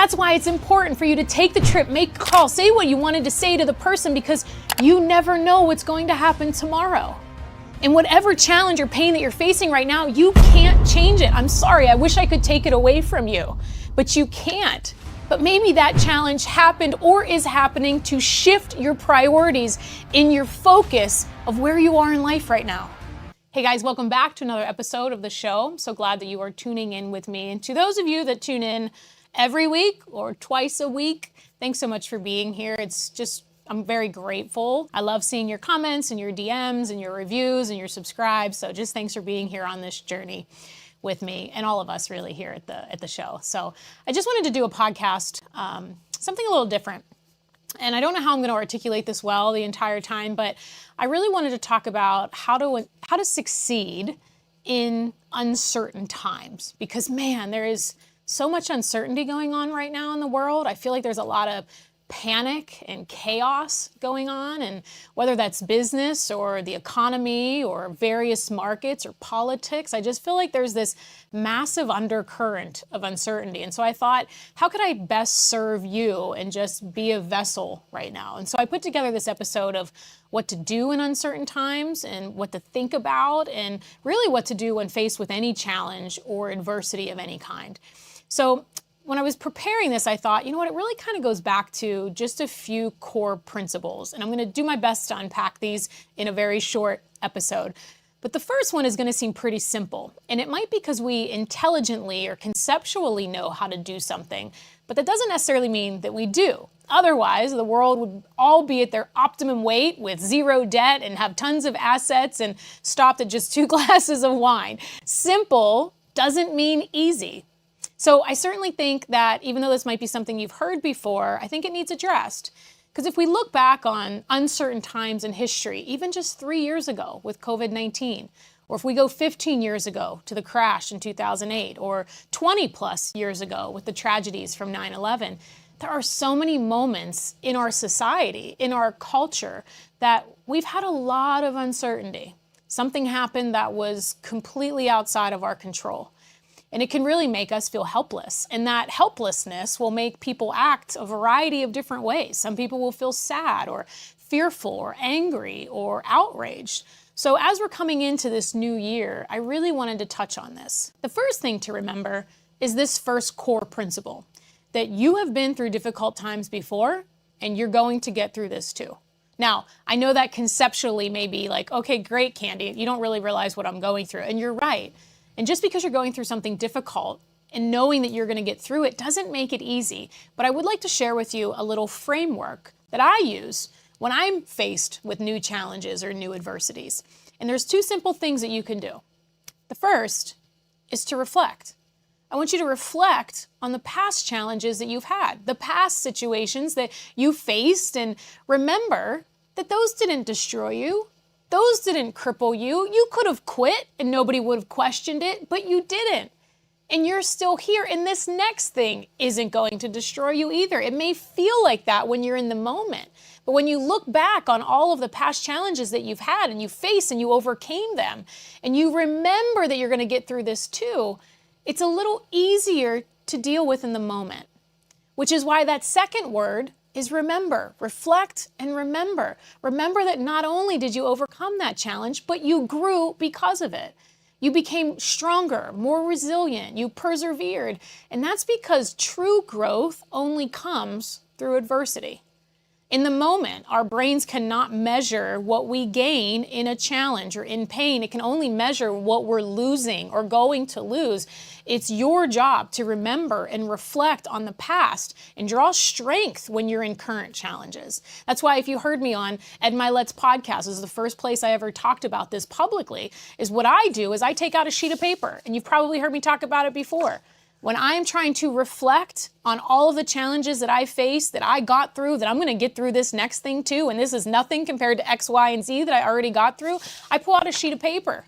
That's why it's important for you to take the trip, make a call, say what you wanted to say to the person, because you never know what's going to happen tomorrow. And whatever challenge or pain that you're facing right now, you can't change it. I'm sorry, I wish I could take it away from you, but you can't. But maybe that challenge happened or is happening to shift your priorities in your focus of where you are in life right now. Hey guys, welcome back to another episode of the show. I'm so glad that you are tuning in with me. And to those of you that tune in every week or twice a week, thanks so much for being here. I'm very grateful. I love seeing your comments and your DMs and your reviews and your subscribes. So just thanks for being here on this journey with me and all of us really here at the show. So I just wanted to do a podcast, something a little different. And I don't know how I'm going to articulate this well the entire time, but I really wanted to talk about how to succeed in uncertain times. Because man, there is so much uncertainty going on right now in the world. I feel like there's a lot of panic and chaos going on, and whether that's business or the economy or various markets or politics, I just feel like there's this massive undercurrent of uncertainty. And so I thought, how could I best serve you and just be a vessel right now? And so I put together this episode of what to do in uncertain times and what to think about and really what to do when faced with any challenge or adversity of any kind. So when I was preparing this, I thought, you know what, it really kind of goes back to just a few core principles. And I'm going to do my best to unpack these in a very short episode. But the first one is going to seem pretty simple. And it might be because we intelligently or conceptually know how to do something, but that doesn't necessarily mean that we do. Otherwise, the world would all be at their optimum weight with zero debt and have tons of assets and stopped at just 2 glasses of wine. Simple doesn't mean easy. So I certainly think that even though this might be something you've heard before, I think it needs addressed. Because if we look back on uncertain times in history, even just 3 years ago with COVID-19, or if we go 15 years ago to the crash in 2008, or 20 plus years ago with the tragedies from 9/11, there are so many moments in our society, in our culture, that we've had a lot of uncertainty. Something happened that was completely outside of our control. And it can really make us feel helpless. And that helplessness will make people act a variety of different ways. Some people will feel sad or fearful or angry or outraged. So as we're coming into this new year, I really wanted to touch on this. The first thing to remember is this first core principle, that you have been through difficult times before, and you're going to get through this too. Now, I know that conceptually may be like, okay, great, Candy, you don't really realize what I'm going through. And you're right. And just because you're going through something difficult and knowing that you're going to get through it doesn't make it easy. But I would like to share with you a little framework that I use when I'm faced with new challenges or new adversities. And there's 2 simple things that you can do. The first is to reflect. I want you to reflect on the past challenges that you've had, the past situations that you faced, and remember that those didn't destroy you. Those didn't cripple you. You could have quit and nobody would have questioned it, but you didn't. And you're still here. And this next thing isn't going to destroy you either. It may feel like that when you're in the moment. But when you look back on all of the past challenges that you've had and you faced and you overcame them, and you remember that you're going to get through this too, it's a little easier to deal with in the moment. Which is why that second word is remember. Reflect and remember. Remember that not only did you overcome that challenge, but you grew because of it. You became stronger, more resilient, you persevered. And that's because true growth only comes through adversity. In the moment, our brains cannot measure what we gain in a challenge or in pain. It can only measure what we're losing or going to lose. It's your job to remember and reflect on the past and draw strength when you're in current challenges. That's why if you heard me on Ed Milet's podcast, this is the first place I ever talked about this publicly, is what I do is I take out a sheet of paper, and you've probably heard me talk about it before. When I'm trying to reflect on all of the challenges that I faced, that I got through, that I'm going to get through this next thing too, and this is nothing compared to X, Y, and Z that I already got through, I pull out a sheet of paper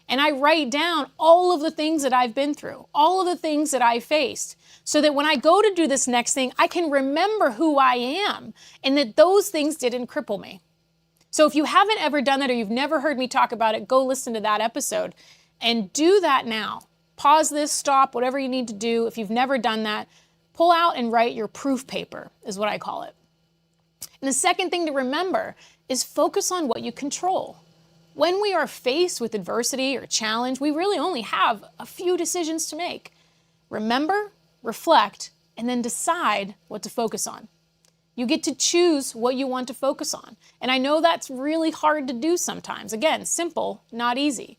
and I write down all of the things that I've been through, all of the things that I faced, so that when I go to do this next thing, I can remember who I am and that those things didn't cripple me. So if you haven't ever done that or you've never heard me talk about it, go listen to that episode and do that now. Pause this, stop, whatever you need to do. If you've never done that, Pull out and write your proof paper, is what I call it. And the second thing to remember is focus on what you control. When we are faced with adversity or challenge, we really only have a few decisions to make. Remember, reflect, and then decide what to focus on. You get to choose what you want to focus on. And I know that's really hard to do sometimes. Again, simple, not easy.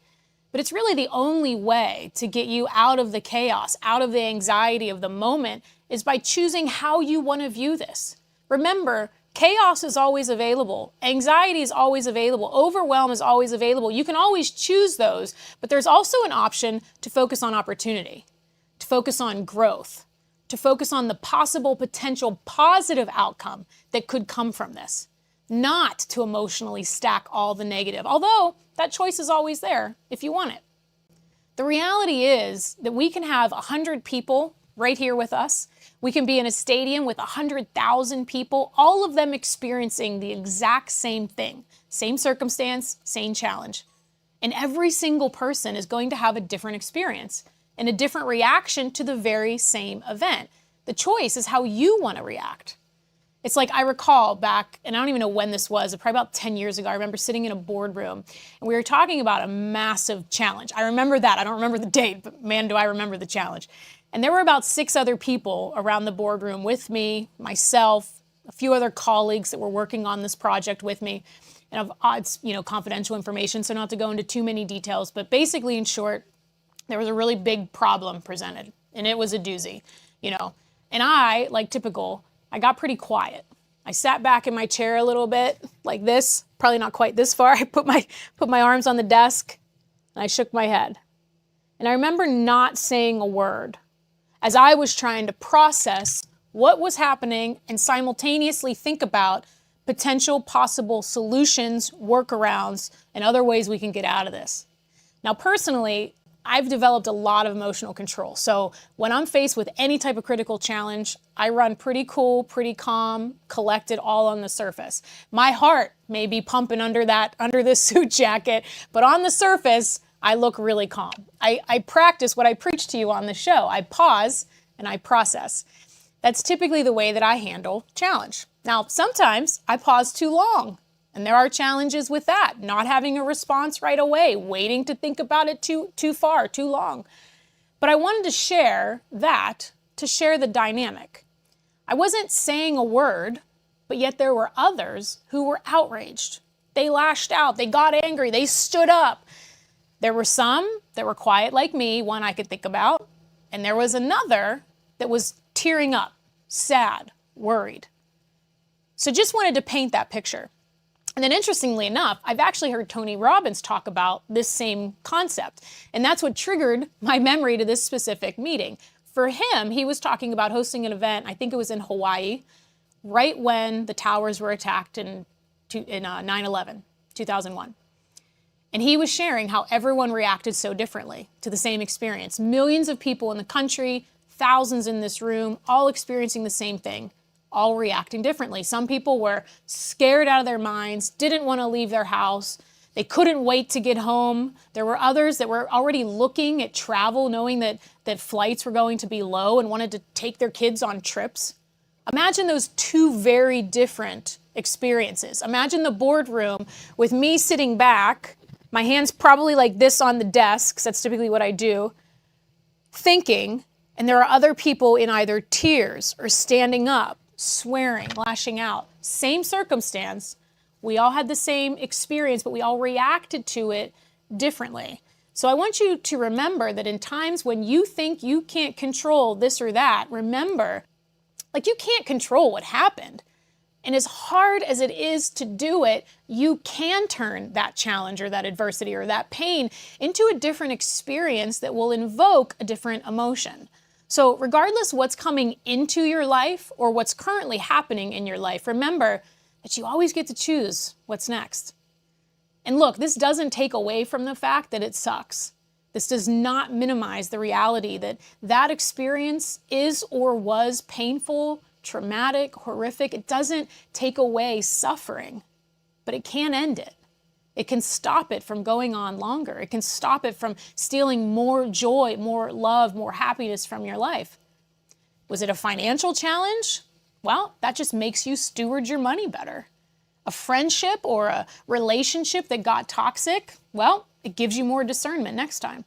But it's really the only way to get you out of the chaos, out of the anxiety of the moment, is by choosing how you want to view this. Remember, chaos is always available. Anxiety is always available. Overwhelm is always available. You can always choose those, but there's also an option to focus on opportunity, to focus on growth, to focus on the possible potential positive outcome that could come from this, not to emotionally stack all the negative, although that choice is always there if you want it. The reality is that we can have 100 people right here with us. We can be in a stadium with 100,000 people, all of them experiencing the exact same thing, same circumstance, same challenge. And every single person is going to have a different experience and a different reaction to the very same event. The choice is how you want to react. It's like I recall back, and I don't even know when this was, probably about 10 years ago, I remember sitting in a boardroom and we were talking about a massive challenge. I remember that. I don't remember the date, but man, do I remember the challenge. And there were about 6 other people around the boardroom with me, myself, a few other colleagues that were working on this project with me. And it's, confidential information, so not to go into too many details, but basically in short, there was a really big problem presented and it was a doozy, And I, like typical, I got pretty quiet. I sat back in my chair a little bit like this, probably not quite this far. I put my arms on the desk and I shook my head. And I remember not saying a word as I was trying to process what was happening and simultaneously think about potential possible solutions, workarounds, and other ways we can get out of this. Now, personally, I've developed a lot of emotional control. So when I'm faced with any type of critical challenge, I run pretty cool, pretty calm, collected, all on the surface. My heart may be pumping under this suit jacket, but on the surface, I look really calm. I practice what I preach to you on the show. I pause and I process. That's typically the way that I handle challenge. Now, sometimes I pause too long. And there are challenges with that, not having a response right away, waiting to think about it too long. But I wanted to share that, to share the dynamic. I wasn't saying a word, but yet there were others who were outraged. They lashed out, they got angry, they stood up. There were some that were quiet like me, one I could think about, and there was another that was tearing up, sad, worried. So just wanted to paint that picture. And then interestingly enough, I've actually heard Tony Robbins talk about this same concept. And that's what triggered my memory to this specific meeting. For him, he was talking about hosting an event, I think it was in Hawaii, right when the towers were attacked in 9/11, 2001. And he was sharing how everyone reacted so differently to the same experience. Millions of people in the country, thousands in this room, all experiencing the same thing, all reacting differently. Some people were scared out of their minds, didn't want to leave their house. They couldn't wait to get home. There were others that were already looking at travel, knowing that flights were going to be low and wanted to take their kids on trips. Imagine those two very different experiences. Imagine the boardroom with me sitting back, my hands probably like this on the desk, 'cause that's typically what I do, thinking, and there are other people in either tears or standing up, swearing, lashing out. Same circumstance. We all had the same experience, but we all reacted to it differently. So I want you to remember that in times when you think you can't control this or that, remember, you can't control what happened. And as hard as it is to do it, you can turn that challenge or that adversity or that pain into a different experience that will invoke a different emotion. So regardless what's coming into your life or what's currently happening in your life, remember that you always get to choose what's next. And look, this doesn't take away from the fact that it sucks. This does not minimize the reality that that experience is or was painful, traumatic, horrific. It doesn't take away suffering, but it can end it. It can stop it from going on longer. It can stop it from stealing more joy, more love, more happiness from your life. Was it a financial challenge? Well, that just makes you steward your money better. A friendship or a relationship that got toxic? Well, it gives you more discernment next time.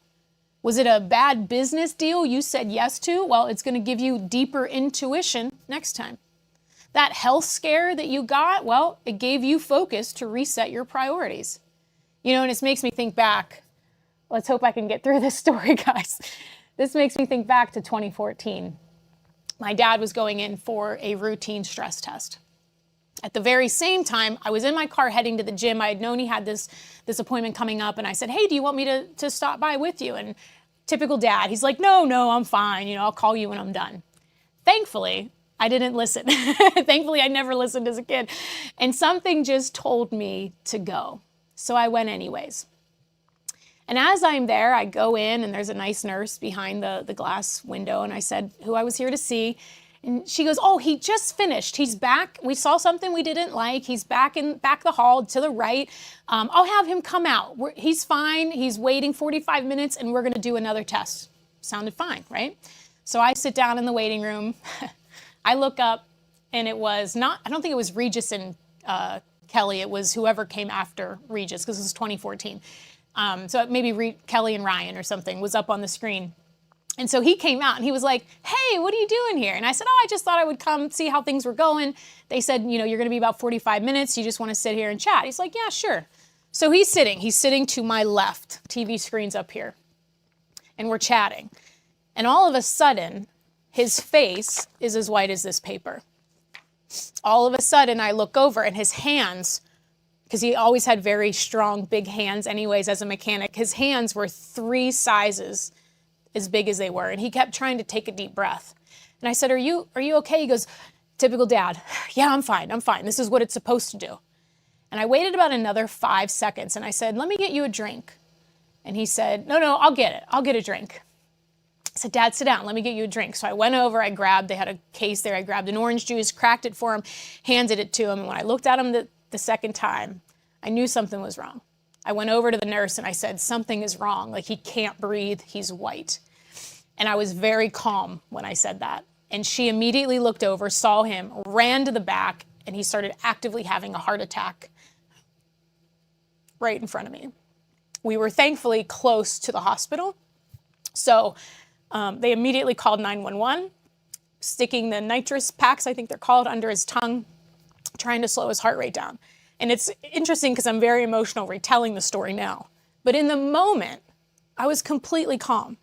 Was it a bad business deal you said yes to? Well, it's going to give you deeper intuition next time. That health scare that you got, well, it gave you focus to reset your priorities. You know, and it makes me think back. Let's hope I can get through this story, guys. This makes me think back to 2014. My dad was going in for a routine stress test. At the very same time, I was in my car heading to the gym. I had known he had this appointment coming up, and I said, hey, do you want me to stop by with you? And typical dad, he's like, no, I'm fine. You know, I'll call you when I'm done. Thankfully, I didn't listen. Thankfully, I never listened as a kid. And something just told me to go. So I went anyways. And as I'm there, I go in, and there's a nice nurse behind the glass window, and I said who I was here to see. And she goes, oh, he just finished. He's back. We saw something we didn't like. He's back the hall to the right. I'll have him come out. He's fine. He's waiting 45 minutes, and we're going to do another test. Sounded fine, right? So I sit down in the waiting room. I look up, and it was not, I don't think it was Regis and Kelly. It was whoever came after Regis, because it was 2014. So maybe Kelly and Ryan or something was up on the screen. And so he came out and he was like, hey, what are you doing here? And I said, oh, I just thought I would come see how things were going. They said, you know, you're going to be about 45 minutes. You just want to sit here and chat. He's like, yeah, sure. So he's sitting to my left. TV screen's up here. And we're chatting. And all of a sudden, his face is as white as this paper. All of a sudden, I look over and his hands, because he always had very strong, big hands anyways as a mechanic, his hands were 3 sizes as big as they were. And he kept trying to take a deep breath. And I said, are you okay? He goes, typical dad. Yeah, I'm fine. This is what it's supposed to do. And I waited about another 5 seconds and I said, let me get you a drink. And he said, no, I'll get it. I'll get a drink. I said, Dad, sit down. Let me get you a drink. So I went over, they had a case there. I grabbed an orange juice, cracked it for him, handed it to him. And when I looked at him the second time, I knew something was wrong. I went over to the nurse and I said, something is wrong. Like, he can't breathe. He's white. And I was very calm when I said that. And she immediately looked over, saw him, ran to the back, and he started actively having a heart attack right in front of me. We were thankfully close to the hospital. So they immediately called 911, sticking the nitrous packs, I think they're called, under his tongue, trying to slow his heart rate down. And it's interesting because I'm very emotional retelling the story now. But in the moment, I was completely calm.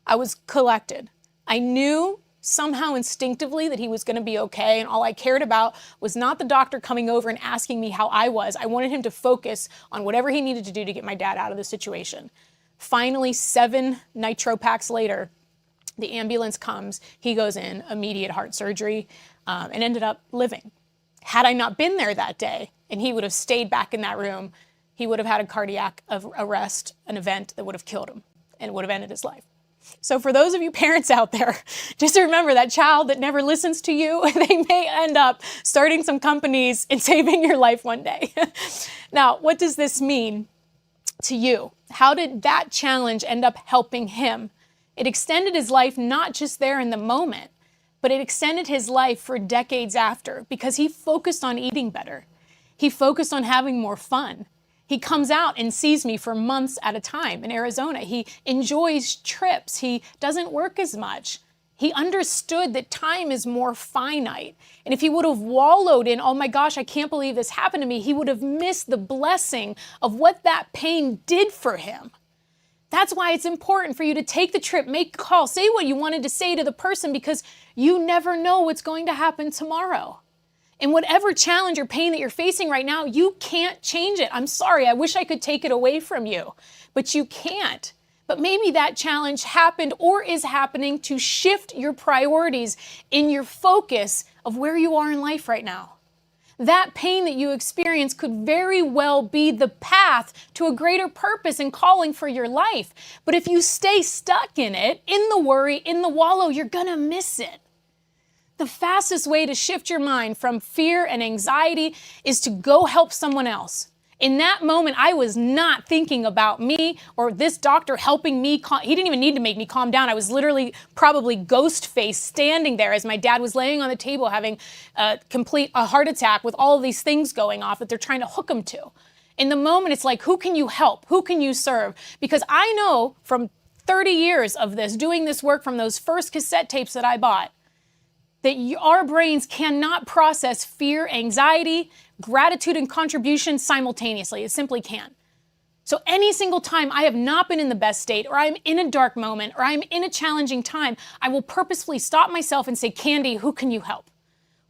I was collected. I knew somehow instinctively that he was going to be okay. And all I cared about was not the doctor coming over and asking me how I was. I wanted him to focus on whatever he needed to do to get my dad out of the situation. Finally, 7 nitro packs later, the ambulance comes. He goes in, immediate heart surgery, and ended up living. Had I not been there that day, and he would have stayed back in that room, he would have had a cardiac arrest, an event that would have killed him and would have ended his life. So for those of you parents out there, just remember that child that never listens to you, they may end up starting some companies and saving your life one day. Now, what does this mean to you? How did that challenge end up helping him? It extended his life not just there in the moment, but it extended his life for decades after because he focused on eating better. He focused on having more fun. He comes out and sees me for months at a time in Arizona. He enjoys trips. He doesn't work as much. He understood that time is more finite. And if he would have wallowed in, oh my gosh, I can't believe this happened to me, he would have missed the blessing of what that pain did for him. That's why it's important for you to take the trip, make a call, say what you wanted to say to the person because you never know what's going to happen tomorrow. And whatever challenge or pain that you're facing right now, you can't change it. I'm sorry, I wish I could take it away from you, but you can't. But maybe that challenge happened or is happening to shift your priorities in your focus of where you are in life right now. That pain that you experience could very well be the path to a greater purpose and calling for your life. But if you stay stuck in it, in the worry, in the wallow, you're gonna miss it. The fastest way to shift your mind from fear and anxiety is to go help someone else. In that moment, I was not thinking about me or this doctor helping me. He didn't even need to make me calm down. I was literally probably ghost face standing there as my dad was laying on the table having a heart attack with all of these things going off that they're trying to hook him to. In the moment, it's like, who can you help? Who can you serve? Because I know from 30 years of this, doing this work from those first cassette tapes that I bought, that our brains cannot process fear, anxiety, gratitude, and contribution simultaneously. It simply can't. So any single time I have not been in the best state, or I'm in a dark moment, or I'm in a challenging time, I will purposefully stop myself and say, Candy, who can you help?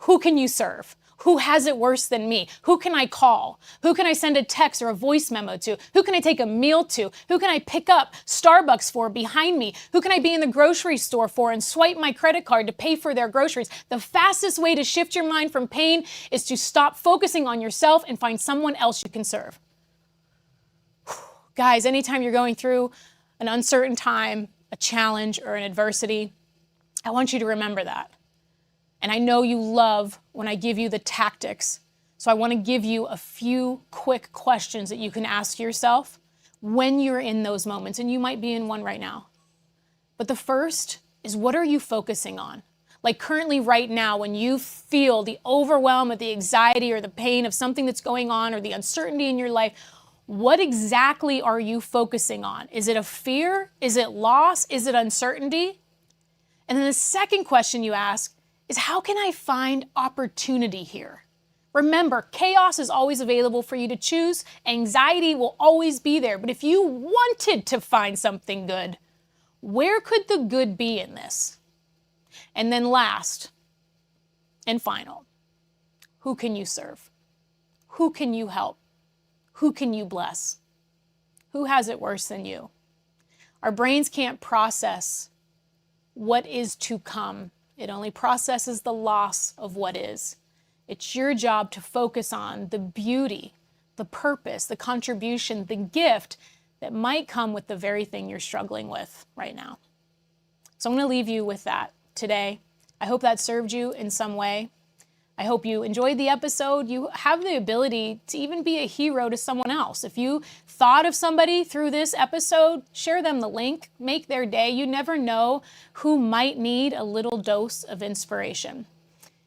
Who can you serve? Who has it worse than me? Who can I call? Who can I send a text or a voice memo to? Who can I take a meal to? Who can I pick up Starbucks for behind me? Who can I be in the grocery store for and swipe my credit card to pay for their groceries? The fastest way to shift your mind from pain is to stop focusing on yourself and find someone else you can serve. Guys, anytime you're going through an uncertain time, a challenge, or an adversity, I want you to remember that. And I know you love when I give you the tactics. So I want to give you a few quick questions that you can ask yourself when you're in those moments. And you might be in one right now. But the first is, what are you focusing on? Like currently right now, when you feel the overwhelm of the anxiety or the pain of something that's going on or the uncertainty in your life, what exactly are you focusing on? Is it a fear? Is it loss? Is it uncertainty? And then the second question you ask is, how can I find opportunity here? Remember, chaos is always available for you to choose. Anxiety will always be there. But if you wanted to find something good, where could the good be in this? And then last and final, who can you serve? Who can you help? Who can you bless? Who has it worse than you? Our brains can't process what is to come. It only processes the loss of what is. It's your job to focus on the beauty, the purpose, the contribution, the gift that might come with the very thing you're struggling with right now. So I'm going to leave you with that today. I hope that served you in some way. I hope you enjoyed the episode. You have the ability to even be a hero to someone else. If you thought of somebody through this episode, share them the link, make their day. You never know who might need a little dose of inspiration.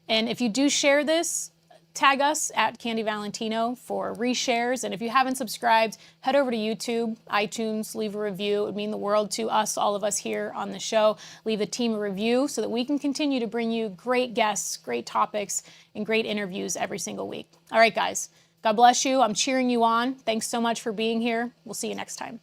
And if you do share this, tag us at Candy Valentino for reshares. And if you haven't subscribed, head over to YouTube, iTunes, leave a review. It would mean the world to us, all of us here on the show. Leave the team a review so that we can continue to bring you great guests, great topics, and great interviews every single week. All right, guys, God bless you. I'm cheering you on. Thanks so much for being here. We'll see you next time.